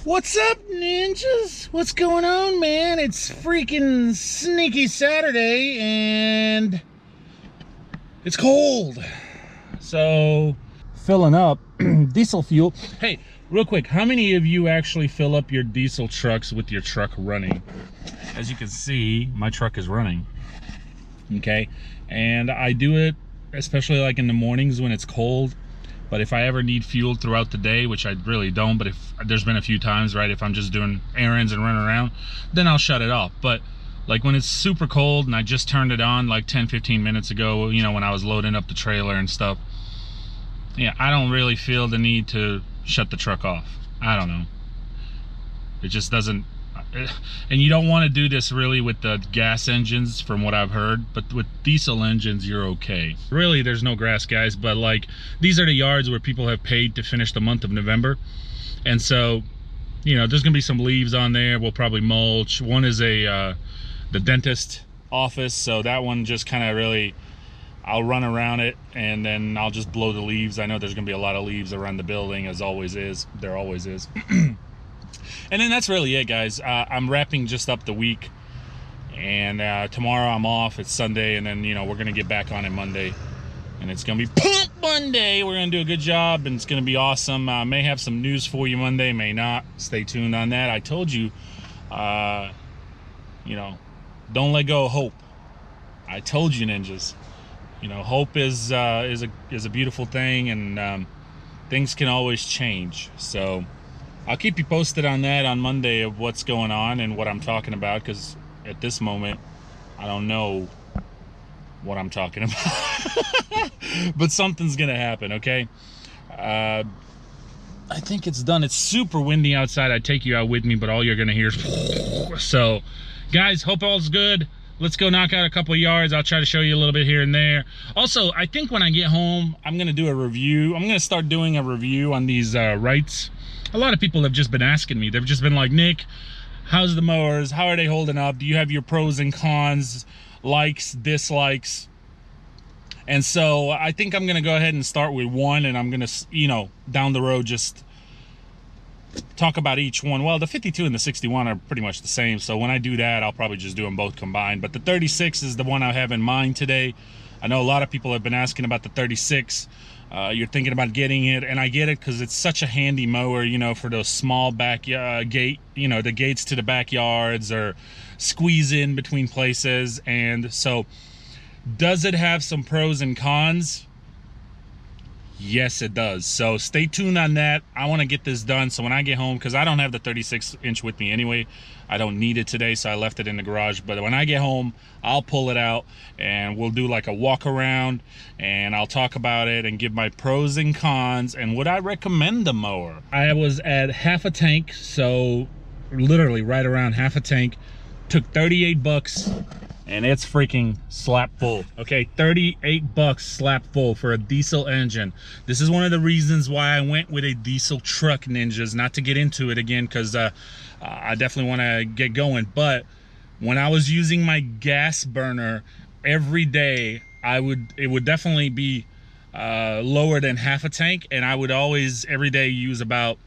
What's up, ninjas? What's going on, man? It's freaking Sneaky Saturday and it's cold. So, filling up diesel fuel. Hey, real quick, how many of you actually fill up your diesel trucks with your truck running? As you can see, my truck is running. Okay, and I do it especially like in the mornings when it's cold. But if I ever need fuel throughout the day, which I really don't, but if there's been a few times, right, if I'm just doing errands and running around, then I'll shut it off. But like when it's super cold and I just turned it on like 10-15 minutes ago, you know, when I was loading up the trailer and stuff, yeah, I don't really feel the need to shut the truck off. I don't know. It just doesn't. And you don't want to do this really with the gas engines from what I've heard, but with diesel engines you're okay. Really there's no grass, guys, but like these are the yards where people have paid to finish the month of November, and so you know there's gonna be some leaves on there. We'll probably mulch. One is the dentist office, so that one just kind of really, I'll run around it and then I'll just blow the leaves. I know there's gonna be a lot of leaves around the building, as always is. There always is. And then that's really it, guys. I'm wrapping just up the week, and tomorrow I'm off. It's Sunday, and then, you know, we're gonna get back on it Monday, and it's gonna be Pump Monday. We're gonna do a good job, and it's gonna be awesome. May have some news for you Monday, may not. Stay tuned on that. I told you, you know, don't let go of hope. I told you, ninjas. You know, hope is a beautiful thing, and things can always change. So I'll keep you posted on that on Monday of what's going on and what I'm talking about, because at this moment I don't know what I'm talking about. But something's gonna happen, okay? I think it's done. It's super windy outside. I'd take you out with me, but all you're gonna hear is so guys, hope all's good. Let's go knock out a couple of yards. I'll try to show you a little bit here and there. Also, I think when I get home, I'm gonna do a review. I'm gonna start doing a review on these Wrights. A lot of people have just been asking me. They've just been like, Nick, how's the mowers? How are they holding up? Do you have your pros and cons, likes, dislikes? And so I think I'm gonna go ahead and start with one, and I'm gonna, you know, down the road just talk about each one. Well, the 52 and the 61 are pretty much the same, so when I do that, I'll probably just do them both combined. But the 36 is the one I have in mind today. I know a lot of people have been asking about the 36. You're thinking about getting it, and I get it because it's such a handy mower, you know, for those small back gate, you know, the gates to the backyards or squeeze in between places. And so does it have some pros and cons? Yes, it does. So stay tuned on that. I want to get this done, so when I get home, because I don't have the 36-inch with me anyway, I don't need it today, so I left it in the garage. But when I get home, I'll pull it out and we'll do like a walk around, and I'll talk about it and give my pros and cons and would I recommend the mower. I was at half a tank, so literally right around half a tank. Took 38 bucks. And it's freaking slap full. Okay, 38 bucks slap full for a diesel engine. This is one of the reasons why I went with a diesel truck, ninjas. Not to get into it again, because I definitely want to get going. But when I was using my gas burner every day, it would definitely be lower than half a tank, and I would always every day use about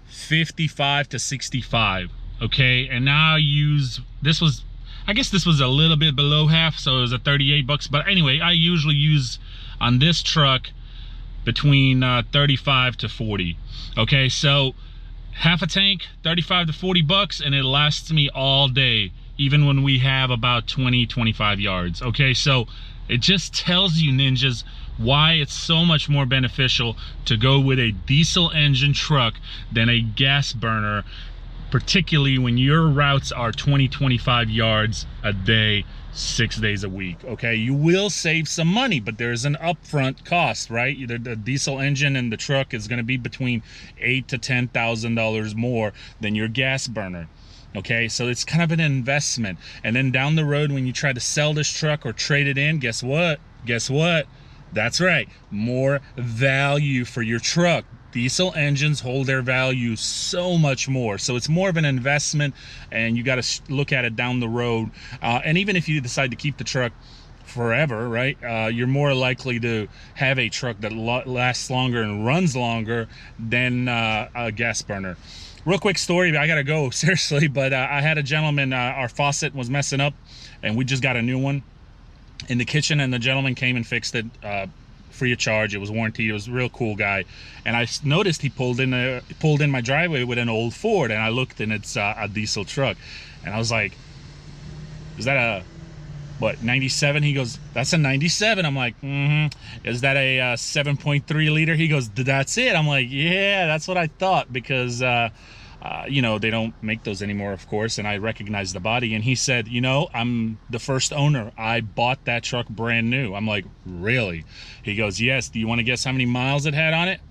55 to 65. Okay, and now I use, I guess this was a little bit below half, so it was a 38 bucks. But anyway, I usually use on this truck between 35 to 40. Okay, so half a tank, 35 to 40 bucks, and it lasts me all day, even when we have about 20-25 yards. Okay, so it just tells you, ninjas, why it's so much more beneficial to go with a diesel engine truck than a gas burner, particularly when your routes are 20-25 yards a day, 6 days a week. Okay, you will save some money, but there's an upfront cost, right? Either the diesel engine and the truck is going to be between $8,000 to $10,000 more than your gas burner. Okay, so it's kind of an investment. And then down the road, when you try to sell this truck or trade it in, guess what? That's right, more value for your truck. Diesel engines hold their value so much more, so it's more of an investment, and you got to look at it down the road. And even if you decide to keep the truck, forever, right? You're more likely to have a truck that lasts longer and runs longer than a gas burner. Real quick story, I gotta go, seriously, but I had a gentleman, our faucet was messing up, and we just got a new one in the kitchen, and the gentleman came and fixed it free of charge. It was warranted. It was a real cool guy, and I noticed he pulled in my driveway with an old Ford, and I looked, and it's a diesel truck, and I was like, is that a what, 97? He goes, that's a 97. I'm like, is that a 7.3 liter? He goes, that's it. I'm like, yeah, that's what I thought, because you know, they don't make those anymore, of course, and I recognized the body. And he said, you know, I'm the first owner. I bought that truck brand new. I'm like, really? He goes, yes. Do you want to guess how many miles it had on it?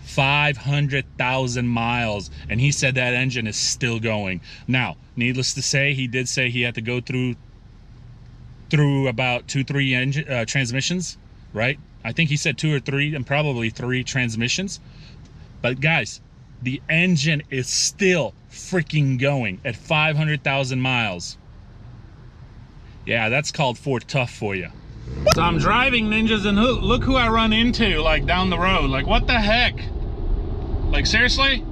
500,000 miles. And he said that engine is still going. Now, needless to say, he did say he had to go through about 2-3 transmissions, right? I think he said 2 or 3, and probably 3 transmissions. But guys, the engine is still freaking going at 500,000 miles. Yeah, that's called Ford Tough for you. So I'm driving, ninjas, and look who I run into, like, down the road. Like, what the heck? Like, seriously?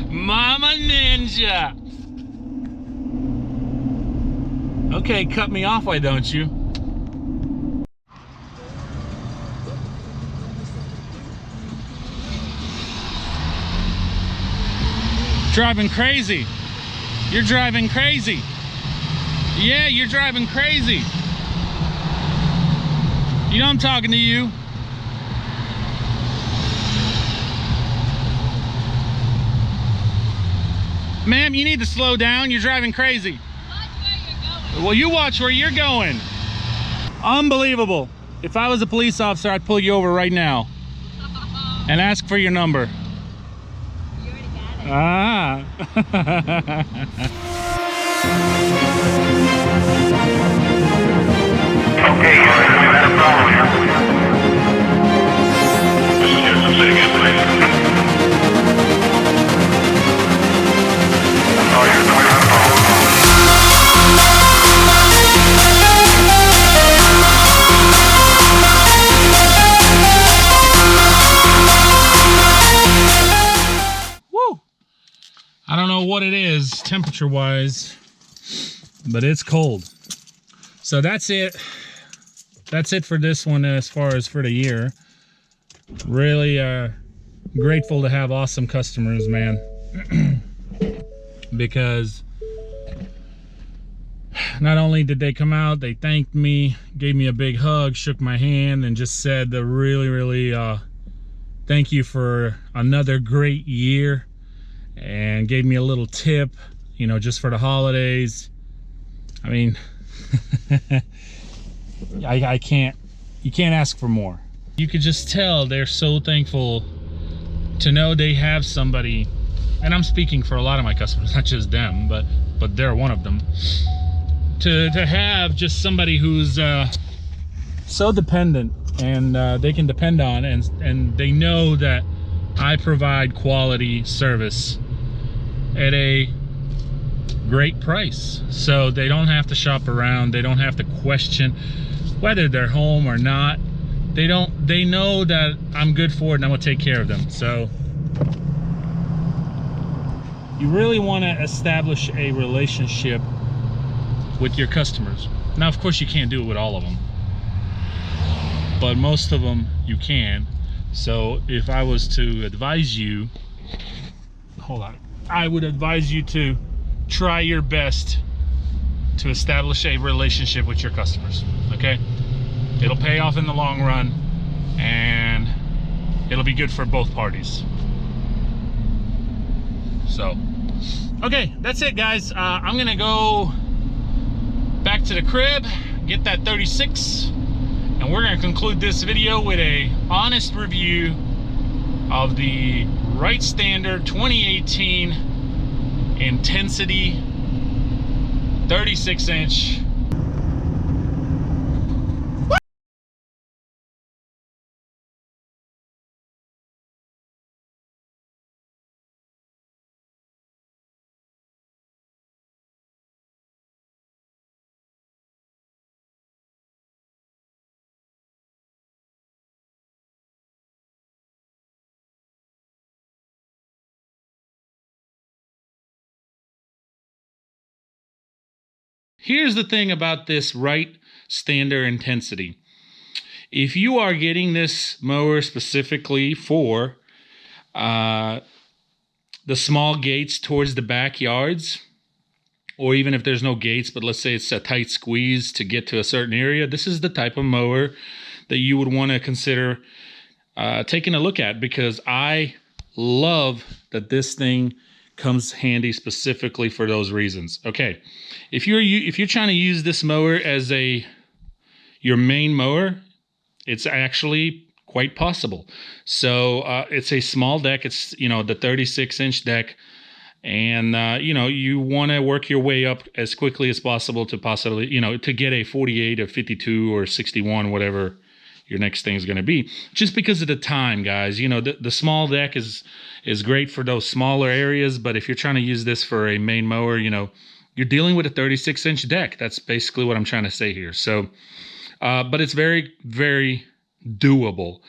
Mama Ninja. Okay, cut me off, why don't you? Driving crazy. You're driving crazy. Yeah, you're driving crazy. You know I'm talking to you. Ma'am, you need to slow down. You're driving crazy. Watch where you're going. Well, you watch where you're going. Unbelievable. If I was a police officer, I'd pull you over right now and ask for your number. You already got it. Ah. Okay, we had a problem here. Say again, please. Oh, you're doing that problem. Woo! I don't know what it is temperature-wise, but it's cold. So that's it. That's it for this one as far as for the year. Really grateful to have awesome customers, man. Because not only did they come out, they thanked me, gave me a big hug, shook my hand, and just said the really thank you for another great year, and gave me a little tip, you know, just for the holidays. I mean, I can't, you can't ask for more. You could just tell they're so thankful to know they have somebody, and I'm speaking for a lot of my customers, not just them, but they're one of them, to have just somebody who's so dependent, and they can depend on, and they know that I provide quality service at a great price, so they don't have to shop around. They don't have to question whether they're home or not. They know that I'm good for it, and I'm gonna take care of them. So you really want to establish a relationship with your customers. Now, of course, you can't do it with all of them, but most of them you can. So if I was to advise you, hold on, I would advise you to try your best to establish a relationship with your customers, okay? It'll pay off in the long run, and it'll be good for both parties. So, okay, that's it, guys. I'm gonna go back to the crib, get that 36, and we're gonna conclude this video with a honest review of the Wright Standard 2018 Intensity 36-inch here's the thing about this Wright standard intensity. If you are getting this mower specifically for the small gates towards the backyards, or even if there's no gates, but let's say it's a tight squeeze to get to a certain area, this is the type of mower that you would want to consider taking a look at, because I love that this thing comes handy specifically for those reasons. Okay, if you're trying to use this mower as your main mower, it's actually quite possible. So it's a small deck. It's the 36-inch deck. And, you want to work your way up as quickly as possible to possibly, to get a 48 or 52 or 61, whatever your next thing is going to be. Just because of the time, guys. The small deck is great for those smaller areas. But if you're trying to use this for a main mower, you're dealing with a 36-inch deck. That's basically what I'm trying to say here. So, but it's very, very doable.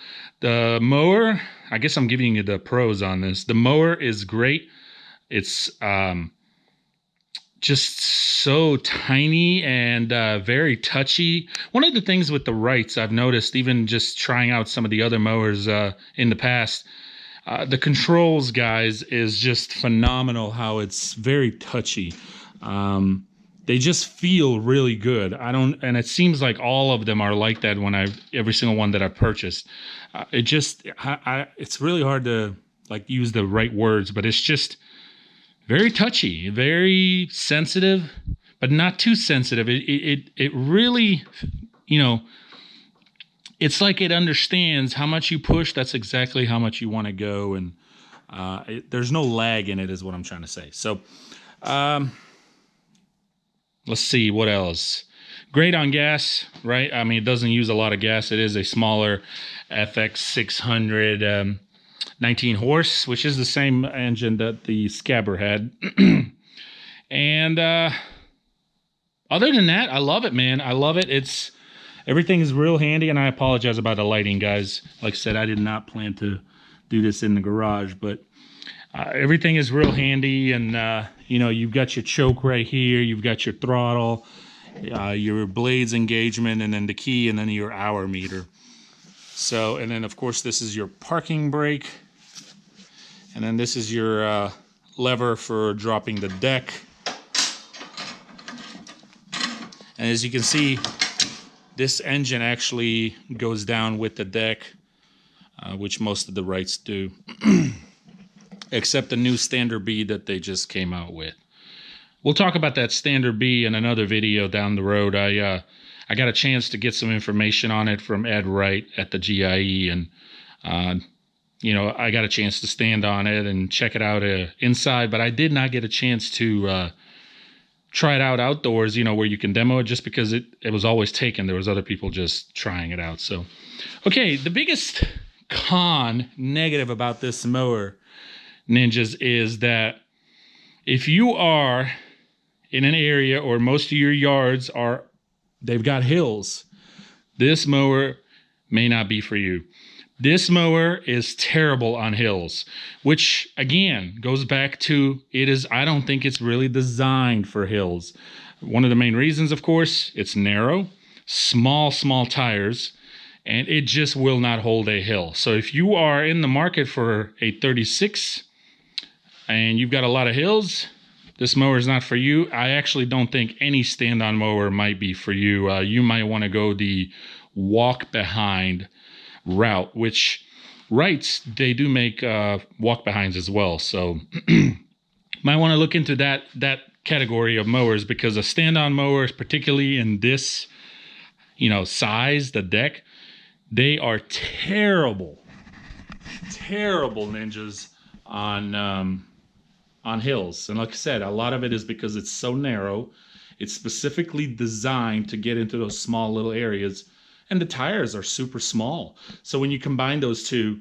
The mower, I guess I'm giving you the pros on this. The mower is great. It's just so tiny and very touchy. One of the things with the Wrights I've noticed, even just trying out some of the other mowers in the past, the controls, guys, is just phenomenal how it's very touchy. They just feel really good. And it seems like all of them are like that every single one that I've purchased. It's really hard to use the right words, but it's just very touchy, very sensitive, but not too sensitive. It really, it's like it understands how much you push. That's exactly how much you want to go. And there's no lag in it is what I'm trying to say. So let's see what else. Great on gas, right? I mean, it doesn't use a lot of gas. It is a smaller FX 600 19 horse, which is the same engine that the Scabber had. And other than that, I love it, man. I love it. Everything is real handy, and I apologize about the lighting, guys. Like I said, I did not plan to do this in the garage, but everything is real handy. And you've got your choke right here, you've got your throttle, your blades engagement, and then the key, and then your hour meter. So, and then of course this is your parking brake, and then this is your lever for dropping the deck. And as you can see, this engine actually goes down with the deck, which most of the Wrights do, except the new standard B that they just came out with. We'll talk about that standard B in another video down the road. I got a chance to get some information on it from Ed Wright at the GIE, and I got a chance to stand on it and check it out inside, but I did not get a chance to try it out outdoors, where you can demo it, just because it was always taken. There was other people just trying it out. So, okay, the biggest negative about this mower, ninjas, is that if you are in an area, or most of your yards they've got hills, this mower may not be for you. This mower is terrible on hills, which again goes back to I don't think it's really designed for hills. One of the main reasons, of course, it's narrow, small tires, and it just will not hold a hill. So if you are in the market for a 36 and you've got a lot of hills, this mower is not for you. I actually don't think any stand-on mower might be for you. You might want to go the walk-behind route, which Wrights, they do make walk-behinds as well. So might want to look into that category of mowers, because a stand-on mower, particularly in this, size, the deck, they are terrible ninjas on hills. And like I said, a lot of it is because it's so narrow. It's specifically designed to get into those small little areas, and the tires are super small. So when you combine those two,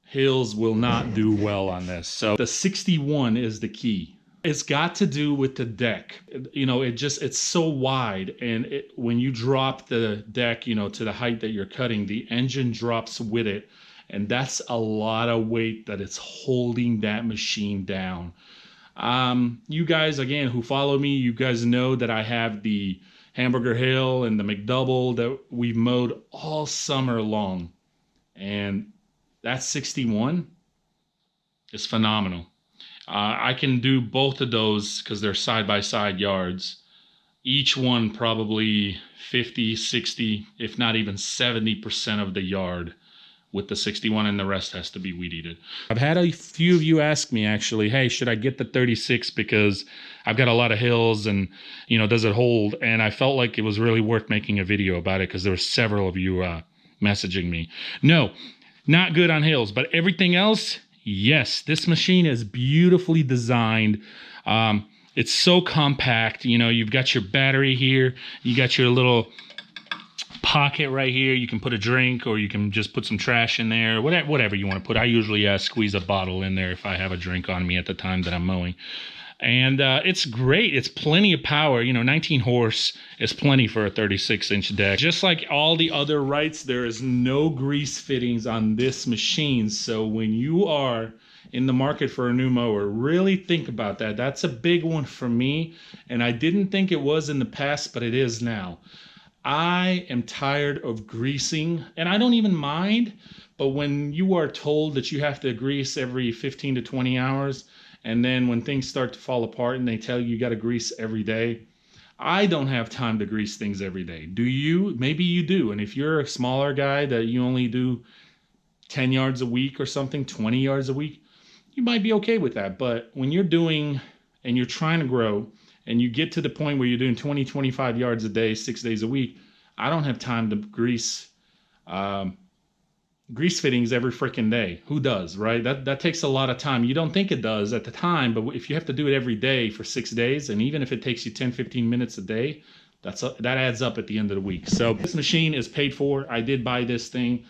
hills will not do well on this. So the 61 is the key. It's got to do with the deck. It's so wide, and when you drop the deck, to the height that you're cutting, the engine drops with it. And that's a lot of weight that it's holding that machine down. You guys, again, who follow me, you guys know that I have the Hamburger Hill and the McDouble that we've mowed all summer long. And that 61 is phenomenal. I can do both of those because they're side-by-side yards. Each one probably 50, 60, if not even 70% of the yard with the 61, and the rest has to be weed eated. I've had a few of you ask me actually, hey, should I get the 36 because I've got a lot of hills and, you know, does it hold? And I felt like it was really worth making a video about it because there were several of you messaging me. No, not good on hills, but everything else, yes. This machine is beautifully designed. It's so compact. You know, you've got your battery here, you got your little pocket right here. You can put a drink, or you can just put some trash in there, whatever you want to put. I usually squeeze a bottle in there if I have a drink on me at the time that I'm mowing. And it's great. It's plenty of power. You know, 19 horse is plenty for a 36-inch deck. Just like all the other Wrights, there is no grease fittings on this machine. So when you are in the market for a new mower, really think about that. That's a big one for me. And I didn't think it was in the past, but it is now. I am tired of greasing, and I don't even mind, but when you are told that you have to grease every 15 to 20 hours, and then when things start to fall apart and they tell you got to grease every day, I don't have time to grease things every day. Do you? Maybe you do. And if you're a smaller guy that you only do 10 yards a week or something, 20 yards a week, you might be okay with that. But when you're doing and you're trying to grow, and you get to the point where you're doing 20, 25 yards a day, 6 days a week, I don't have time to grease fittings every freaking day. Who does, right? That takes a lot of time. You don't think it does at the time, but if you have to do it every day for 6 days, and even if it takes you 10, 15 minutes a day, that adds up at the end of the week. So this machine is paid for. I did buy this thing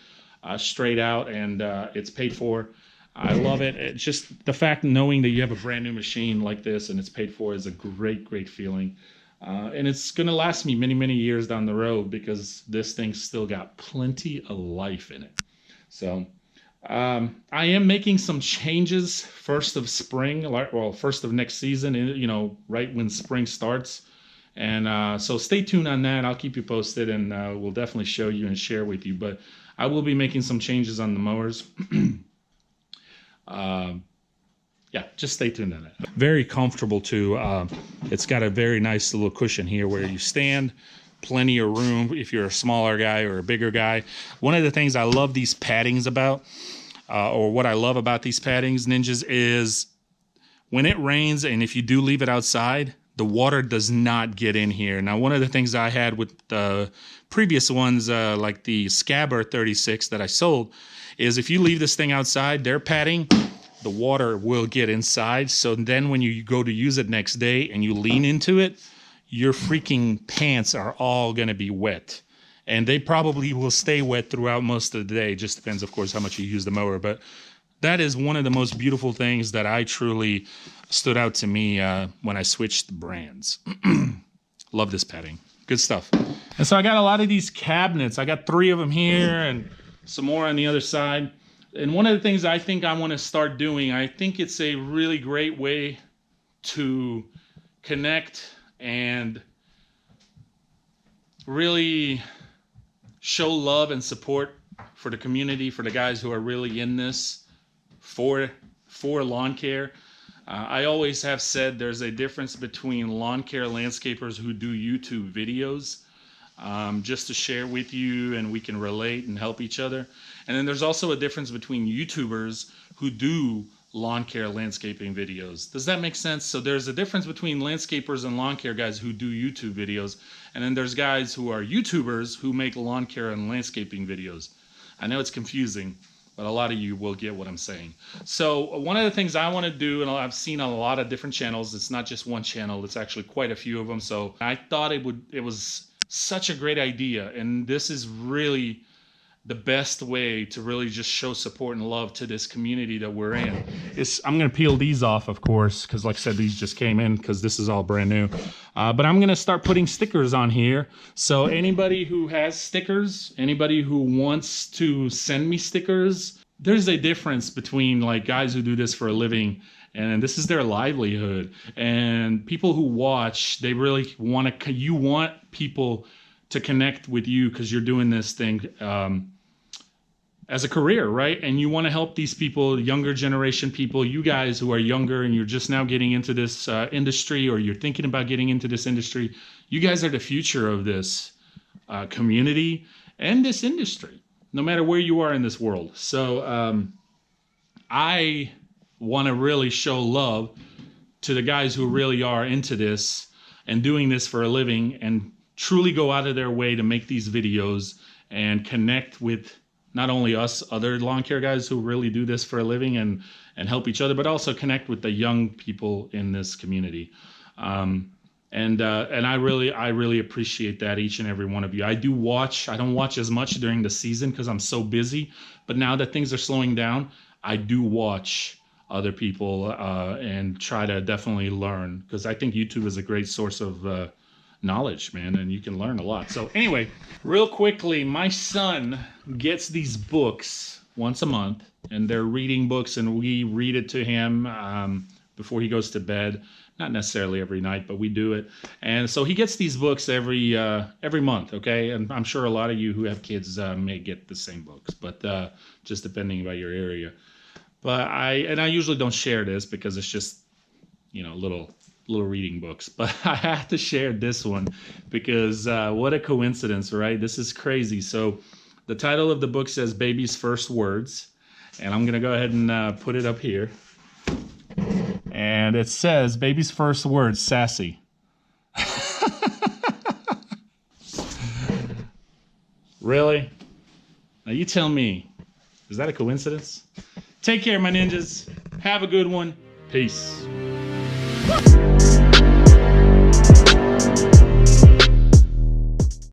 straight out, and it's paid for. I love it. It's just the fact knowing that you have a brand new machine like this and it's paid for is a great, great feeling. And it's going to last me many, many years down the road because this thing's still got plenty of life in it. So I am making some changes first of spring, well, first of next season, you know, right when spring starts. And so stay tuned on that. I'll keep you posted, and we'll definitely show you and share with you. But I will be making some changes on the mowers. Yeah, just stay tuned on that. Very comfortable too. It's got a very nice little cushion here where you stand. Plenty of room if you're a smaller guy or a bigger guy. One of the things I love these paddings about, or what I love about these paddings, Ninjas, is when it rains and if you do leave it outside, the water does not get in here. Now, one of the things I had with the previous ones, like the Scabber 36 that I sold, is if you leave this thing outside, their padding, the water will get inside. So then when you go to use it next day and you lean into it, your freaking pants are all going to be wet. And they probably will stay wet throughout most of the day. It just depends, of course, how much you use the mower. But that is one of the most beautiful things that I truly stood out to me when I switched brands. Love this padding. Good stuff. And so I got a lot of these cabinets. I got 3 of them here and some more on the other side. And one of the things I think I want to start doing, I think it's a really great way to connect and really show love and support for the community, for the guys who are really in this for lawn care. I always have said there's a difference between lawn care landscapers who do YouTube videos just to share with you and we can relate and help each other. And then there's also a difference between YouTubers who do lawn care landscaping videos. Does that make sense? So there's a difference between landscapers and lawn care guys who do YouTube videos. And then there's guys who are YouTubers who make lawn care and landscaping videos. I know it's confusing, but a lot of you will get what I'm saying. So one of the things I want to do, and I've seen a lot of different channels, it's not just one channel, it's actually quite a few of them. So I thought it was such a great idea, and this is really the best way to really just show support and love to this community that we're in. I'm going to peel these off, of course, because like I said, these just came in because this is all brand new. But I'm going to start putting stickers on here. So anybody who has stickers, anybody who wants to send me stickers, there's a difference between like guys who do this for a living and this is their livelihood. And people who watch, they really want to. You want people to connect with you because you're doing this thing as a career, right? And you want to help these people, younger generation people, you guys who are younger and you're just now getting into this industry, or you're thinking about getting into this industry. You guys are the future of this community and this industry, no matter where you are in this world. So I want to really show love to the guys who really are into this and doing this for a living, and truly go out of their way to make these videos and connect with not only us other lawn care guys who really do this for a living and help each other, but also connect with the young people in this community. And I really appreciate that, each and every one of you. I do watch. I don't watch as much during the season because I'm so busy. But now that things are slowing down, I do watch other people and try to definitely learn, because I think YouTube is a great source of knowledge, man, and you can learn a lot. So anyway, real quickly, my son gets these books once a month, and they're reading books, and we read it to him before he goes to bed. Not necessarily every night, but we do it. And so he gets these books every month, okay? And I'm sure a lot of you who have kids may get the same books, but just depending by your area. But I usually don't share this because it's just, little reading books. But I have to share this one because what a coincidence, right? This is crazy. So the title of the book says Baby's First Words, and I'm gonna go ahead and put it up here. And it says Baby's First Words, sassy. Really? Now you tell me, is that a coincidence? Take care, my ninjas. Have a good one. Peace.